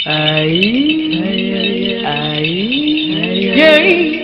Ay, yay,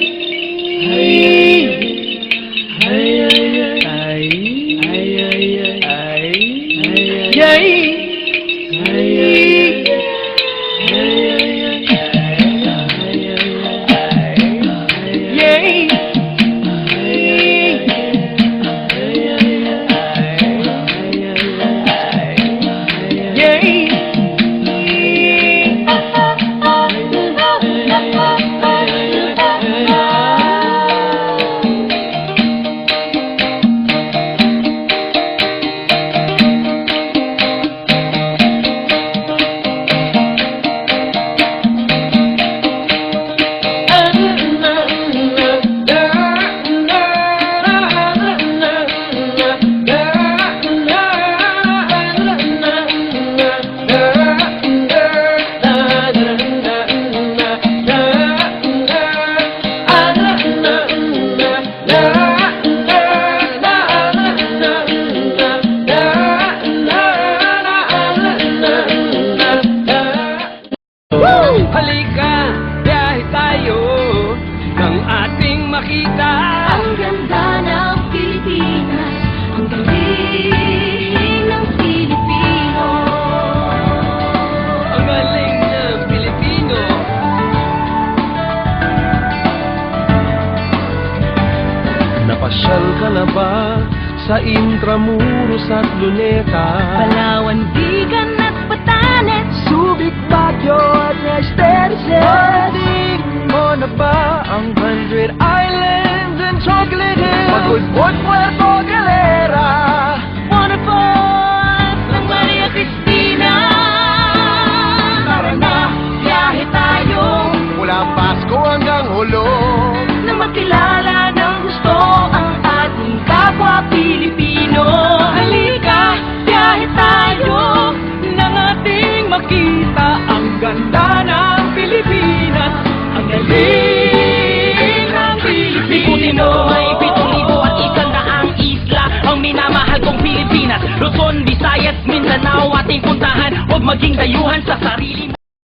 halika, biyahe tayo nang ating makita ang ganda ng Pilipinas, ang galing ng Pilipino. ang galing ng Pilipino. Napasyal ka na ba sa Intramuros at Luneta? Palawan, Bigan at Batanes, Subic, Baguio at Esterise. Matig mo na ba ang 100 Islands and Chocolate Hills? Pagudbud, Puerto Galera. Waterfalls ng Maria Cristina. Tara na, biyahe tayo mula Pasko hanggang Hulo. na makilala ng gusto ang ating kapwa Pilipino. Halika, biyahe tayo nang ating makita ang ganda ng Pilipinas, ang galing ng Liputin mo Pilipino. may 7,000 at 100 isla ang minamahal kong Pilipinas. Luzon, Visayas, Mindanao ating puntahan. Huwag maging dayuhan sa sarili mo.